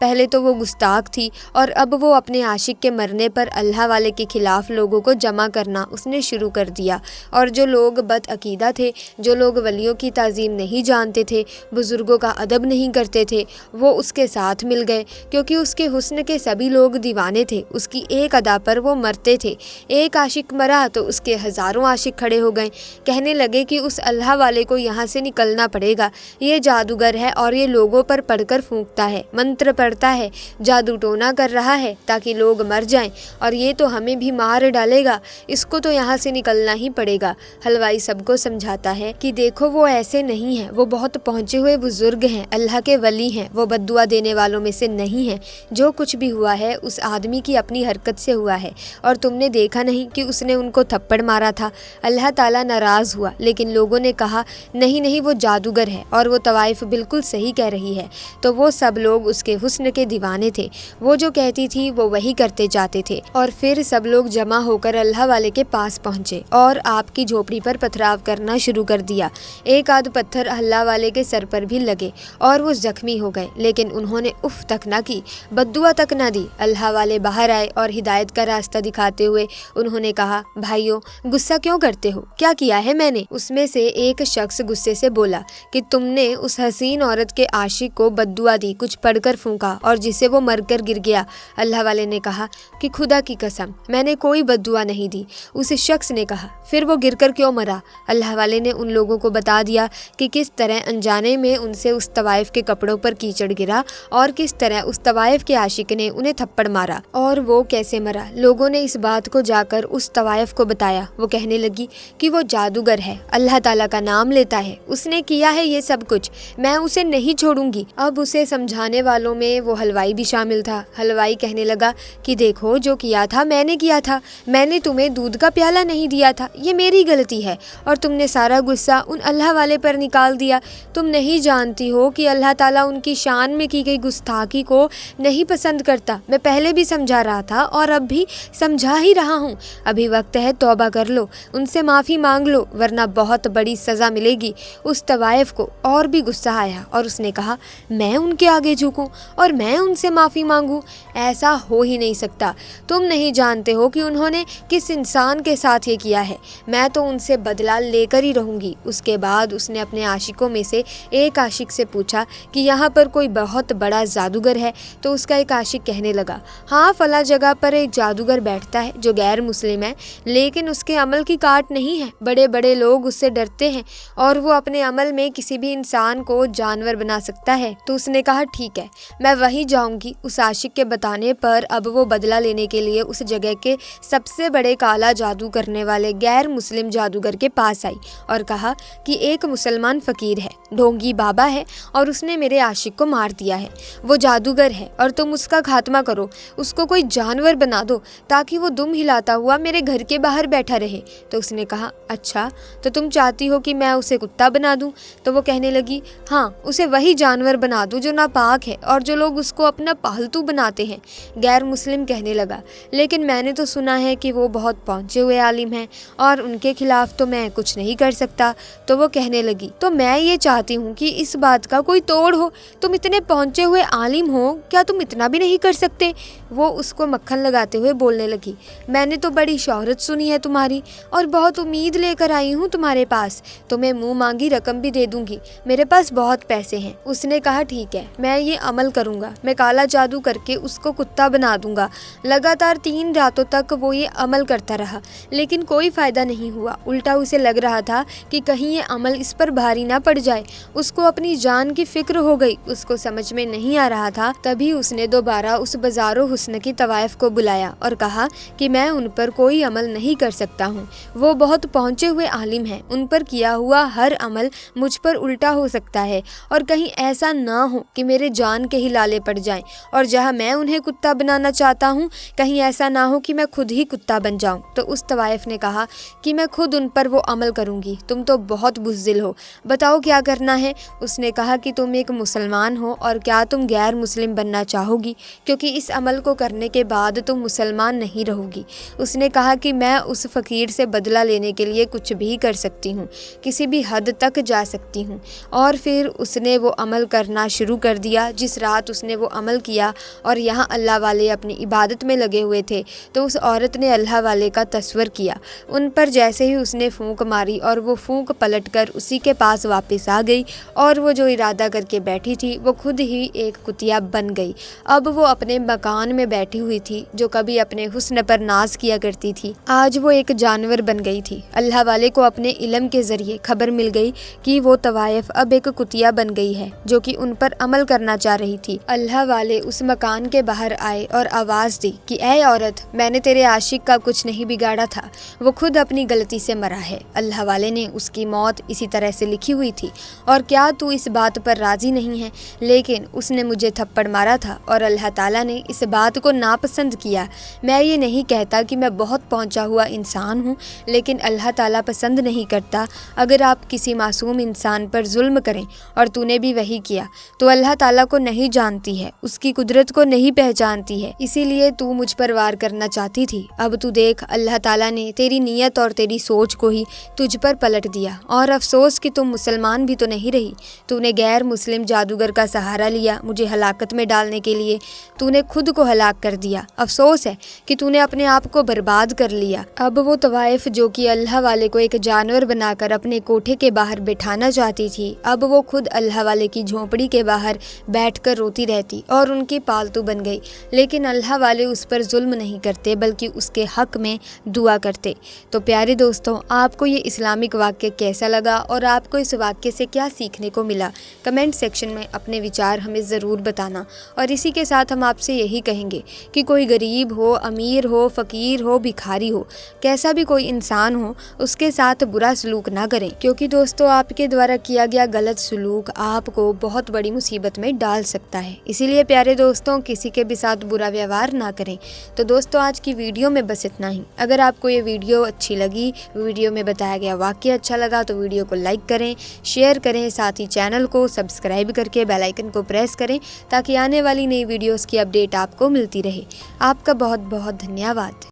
پہلے تو وہ گستاخ تھی اور اب وہ اپنے عاشق کے مرنے پر اللہ والے کے خلاف لوگوں کو جمع کرنا اس نے شروع کر دیا، اور جو لوگ بد عقیدہ تھے، جو لوگ ولیوں کی تعظیم نہیں جانتے تھے، بزرگوں کا ادب نہیں کرتے تھے، وہ اس کے ساتھ مل گئے، کیونکہ اس کے حسن کے سبھی لوگ دیوانے تھے۔ اس کی ایک ادا پر وہ مرتے تھے۔ ایک عاشق مرا تو اس کے ہزاروں عاشق کھڑے ہو گئے، کہنے لگے کہ اس اللہ والے کو یہاں سے نکلنا پڑے گا، یہ جادوگر ہے اور یہ لوگوں پر پڑھ کر پھونکتا ہے، منتر پڑھتا ہے، جادو ٹونا کر رہا ہے تاکہ لوگ مر جائیں، اور یہ تو ہمیں بھی مار ڈالے گا، اس کو تو یہاں سے نکلنا ہی پڑے گا۔ حلوائی سب کو سمجھاتا ہے کہ دیکھو وہ ایسے نہیں ہیں، وہ بہت پہنچے ہوئے بزرگ ہیں، اللہ کے ولی ہیں، وہ بد دعا دینے والوں میں سے نہیں ہیں۔ جو کچھ بھی ہوا ہے اس آدمی کی اپنی حرکت سے ہوا ہے، اور تم نے دیکھا نہیں کہ اس نے ان کو تھپڑ مارا تھا۔ اللہ تعالیٰ ناراض ہوا، لیکن لوگوں نے کہا نہیں نہیں وہ جادوگر ہے، اور وہ طوائف بالکل صحیح کہہ رہی ہے۔ تو وہ سب لوگ اس کے حسن کے دیوانے تھے، وہ جو کہتی تھی وہ وہی کرتے جاتے تھے، اور پھر سب لوگ جمع ہو کر اللہ والے کے پاس پہنچے اور آپ کی جھوپڑی پر پتھراؤ کرنا شروع کر دیا۔ ایک آدھ پتھر اللہ والے کے سر پر بھی لگے اور وہ زخمی ہو گئے، لیکن انہوں نے اف تک نہ کی، بد دعا تک نہ دی۔ اللہ والے باہر آئے اور ہدایت کا راستہ دکھاتے ہوئے انہوں نے کہا بھائیو، غصہ کیوں کرتے ہو؟ کیا کیا ہے میں نے؟ اس میں سے ایک شخص غصے سے بولا کہ تم نے اس حسین عورت کے عاشق کو بد دعا دی، کچھ پڑھ کر پھونکا اور جسے وہ مر کر گر گیا۔ اللہ والے نے کہا کہ خدا کی قسم میں نے کوئی بد دعا نہیں دی۔ اس شخص نے کہا پھر وہ گر کر کیوں مرا؟ اللہ والے نے ان لوگوں کو بتا دیا کہ کس طرح انجانے میں ان سے اس طوائف کے کپڑوں پر کیچڑ گرا اور کس طرح اس طوائف کے عاشق نے انہیں تھپڑ مارا اور وہ کیسے مرا۔ لوگوں نے اس بات کو جا کر اس طوائف کو بتایا۔ وہ کہنے لگی کہ وہ جادوگر ہے، اللہ تعالیٰ کا نام لیتا ہے، اس نے کیا ہے یہ سب کچھ، میں اسے نہیں چھوڑوں گی۔ اب اسے سمجھانے والوں میں وہ حلوائی بھی شامل تھا۔ حلوائی کہنے لگا کہ دیکھو جو کیا تھا میں نے کیا تھا، میں نے تمہیں دودھ کا پیالہ نہیں دیا تھا، یہ میری غلطی ہے، اور تم نے سارا غصہ ان اللہ والے پر نکال دیا۔ تم نہیں جانتی ہو کہ اللہ تعالیٰ ان کی شان میں کی گئی گستاخی کو نہیں پسند کرتا۔ میں پہلے بھی سمجھا رہا تھا اور اب بھی سمجھا ہی رہا ہوں، ابھی وقت ہے توبہ کر لو، ان سے معافی مانگ لو ورنہ بہت بڑی سزا ملے گی۔ اس طوائف کو اور بھی غصہ آیا اور اس نے کہا میں ان کے آگے جھکوں اور میں ان سے معافی مانگوں؟ ایسا ہو ہی نہیں سکتا، تم نہیں جانتے ہو کہ انہوں نے کس انسان کے ساتھ یہ کیا ہے، میں تو ان سے بدلہ لے کر ہی رہوں گی۔ اس کے بعد اس نے اپنے عاشقوں میں سے ایک عاشق سے پوچھا کہ یہاں پر کوئی بہت بڑا جادوگر ہے؟ تو اس کا ایک عاشق کہنے لگا ہاں فلاں جگہ پر ایک جادوگر بیٹھتا ہے جو غیر مسلم ہے، لیکن اس کے عمل کی کاٹ نہیں ہے، بڑے بڑے لوگ اس سے ڈرتے ہیں اور وہ اپنے عمل میں کسی بھی انسان کو جانور بنا سکتا ہے۔ تو اس نے کہا ٹھیک ہے میں وہیں جاؤں گی۔ اس عاشق کے بتانے پر اب وہ بدلہ لینے کے لیے اس جگہ کے سب سے بڑے کالا جادو کرنے والے غیر مسلم جادوگر کے پاس آئی اور کہا کہ ایک مسلمان فقیر ہے، ڈھونگی بابا ہے اور اس نے میرے عاشق کو مار دیا ہے، وہ جادوگر ہے اور تم اس کا خاتمہ کرو، اس کو کوئی جانور بنا دو تاکہ وہ دم ہلاتا ہوا میرے گھر کے باہر بیٹھا رہے۔ تو اس نے کہا اچھا تو تم چاہتی ہو کہ میں اسے کتا بنا دوں؟ تو وہ کہنے لگی ہاں اسے وہی جانور بنا دو جو ناپاک ہے اور جو لوگ اس کو اپنا پالتو بناتے ہیں۔ غیر مسلم کہنے لگا لیکن میں نے تو سنا ہے کہ وہ بہت پہنچے ہوئے عالم ہیں اور ان کے خلاف تو میں کچھ نہیں کر سکتا۔ تو وہ کہنے لگی تو میں یہ چاہتی ہوں کہ اس بات کا کوئی توڑ ہو، تم اتنے پہنچے ہوئے عالم ہو، کیا تم اتنا بھی نہیں کر سکتے؟ وہ اس کو مکھن لگاتے ہوئے بولنے لگی میں نے تو بڑی شہرت سنی ہے تمہاری اور بہت امید لے کر آئی ہوں تمہارے پاس، تمہیں منہ مانگی رقم بھی دے دوں گی، میرے پاس بہت پیسے ہیں۔ اس نے کہا ٹھیک ہے میں یہ عمل کروں گا، میں کالا جادو کر کے اس کو کتا بنا دوں گا۔ لگاتار 3 راتوں تک وہ یہ عمل کرتا رہا لیکن کوئی فائدہ نہیں ہوا، الٹا اسے لگ رہا تھا کہ کہیں یہ عمل اس پر بھاری نہ پڑ جائے۔ اس کو اپنی جان کی فکر ہو گئی، اس کو سمجھ میں نہیں آ رہا تھا۔ تبھی اس نے دوبارہ اس بازار و حسن کی طوائف کو بلایا اور کہا کہ میں ان پر کوئی عمل نہیں کر سکتا ہوں، وہ بہت پہنچے ہوئے عالم ہیں، ان پر کیا ہوا ہر عمل مجھ پر الٹا ہو سکتا ہے اور کہیں ایسا نہ ہو کہ میرے جان کے ہی لالے پڑ جائیں، اور جہاں میں انہیں کتا بنانا چاہتا ہوں کہیں ایسا نہ ہو کہ میں خود ہی کتا بن جاؤں۔ تو اس طوائف نے کہا کہ میں خود ان پر وہ عمل کروں گی، تم تو بہت بزدل ہو، بتاؤ کیا کرنا ہے؟ اس نے کہا کہ تم ایک مسلمان ہو اور کیا تم غیر مسلم بننا چاہو گی؟ کیونکہ اس عمل کو کرنے کے بعد تم مسلمان نہیں رہو گی۔ اس نے کہا کہ میں اس فقیر سے بدلہ لینے کے لیے کچھ بھی کر سکتی ہوں، کسی بھی حد تک جا سکتی ہوں۔ اور پھر اس نے وہ عمل کرنا شروع کر دیا جس رات اس نے وہ عمل کیا، اور یہاں اللہ والے اپنی عبادت میں لگے ہوئے تھے تو اس عورت نے اللہ والے کا تصور کیا۔ ان پر جیسے ہی اس نے پھونک ماری اور وہ پھونک پلٹ کر اسی کے پاس واپس آ گئی، اور وہ جو ارادہ کر کے بیٹھی تھی وہ خود ہی ایک کتیا بن گئی۔ اب وہ اپنے مکان میں بیٹھی ہوئی تھی جو کبھی اپنے حسن پر ناز کیا کرتی تھی، آج وہ ایک جانور بن گئی تھی۔ اللہ والے کو اپنے علم کے ذریعے خبر مل گئی کہ وہ طوائف اب ایک کتیا بن گئی ہے جو کہ ان پر عمل کرنا چاہ رہی تھی۔ اللہ والے اس مکان کے باہر آئے اور آواز دی کہ اے عورت، میں نے تیرے عاشق کا کچھ نہیں بگاڑا تھا، وہ خود اپنی غلطی سے مرا ہے۔ اللہ والے نے اس کی موت اسی طرح سے لکھی ہوئی تھی، اور کیا تو اس بات پر راضی نہیں ہے؟ لیکن اس نے مجھے تھپڑ مارا تھا اور اللہ تعالیٰ نے اس بات کو ناپسند کیا۔ میں یہ نہیں کہتا کہ میں بہت پہنچا ہوا انسان ہوں، لیکن اللہ تعالیٰ پسند نہیں کرتا اگر آپ کسی معصوم انسان پر ظلم کریں، اور تو نے بھی وہی کیا تو اللہ تعالیٰ کو نہیں جانتی ہے، اس کی قدرت کو نہیں پہچانتی ہے، اسی لیے تو مجھ پر وار کرنا چاہتی تھی۔ اب تو دیکھ، اللہ تعالیٰ نے تیری نیت اور تیری سوچ کو ہی تجھ پر پلٹ دیا، اور افسوس کہ تم مسلمان بھی تو نہیں رہی۔ تو نے غیر مسلم جادوگر کا سہارا لیا مجھے ہلاکت میں ڈالنے کے لیے، تو نے خود کو ہلاک کر دیا۔ افسوس ہے کہ تو نے اپنے آپ کو برباد کر لیا۔ اب وہ طوائف جو کہ اللہ والے کو ایک جانور بنا کر اپنے کوٹھے کے باہر بٹھانا چاہتی تھی، اب وہ خود اللہ والے کی جھونپڑی کے باہر بیٹھ کر روتی رہتی اور ان کی پالتو بن گئی، لیکن اللہ والے اس پر ظلم نہیں کرتے بلکہ اس کے حق میں دعا کرتے۔ تو پیارے دوستوں، آپ کو یہ اسلامک واقعہ کیسا لگا اور آپ کو اس واقعے سے کیا سیکھنے کو ملا؟ کمنٹ سیکشن میں اپنے وچار ہمیں ضرور بتانا، اور اسی کے ساتھ ہم آپ سے یہی کہیں گے کہ کوئی غریب ہو، امیر ہو، فقیر ہو، بھکاری ہو، کیسا بھی کوئی انسان ہو، اس کے ساتھ برا سلوک نہ کریں، کیونکہ دوستوں آپ کے دوارا کیا گیا غلط سلوک آپ کو بہت بڑی مصیبت میں ڈال سکتا ہے۔ اسی لیے پیارے دوستوں، کسی کے بھی ساتھ برا ویوہار نہ کریں۔ تو دوستوں، آج کی ویڈیو میں بس اتنا ہی۔ اگر آپ کو یہ ویڈیو اچھی لگی، ویڈیو میں بتایا گیا واقعہ اچھا لگا، تو ویڈیو کو لائک کریں، شیئر کریں، ساتھ ہی چینل کو سبسکرائب کر کے بیل آئیکن کو پریس کریں تاکہ آنے والی نئی ویڈیوز کی اپڈیٹ آپ کو ملتی رہے۔ آپ کا بہت بہت دھنیہ واد۔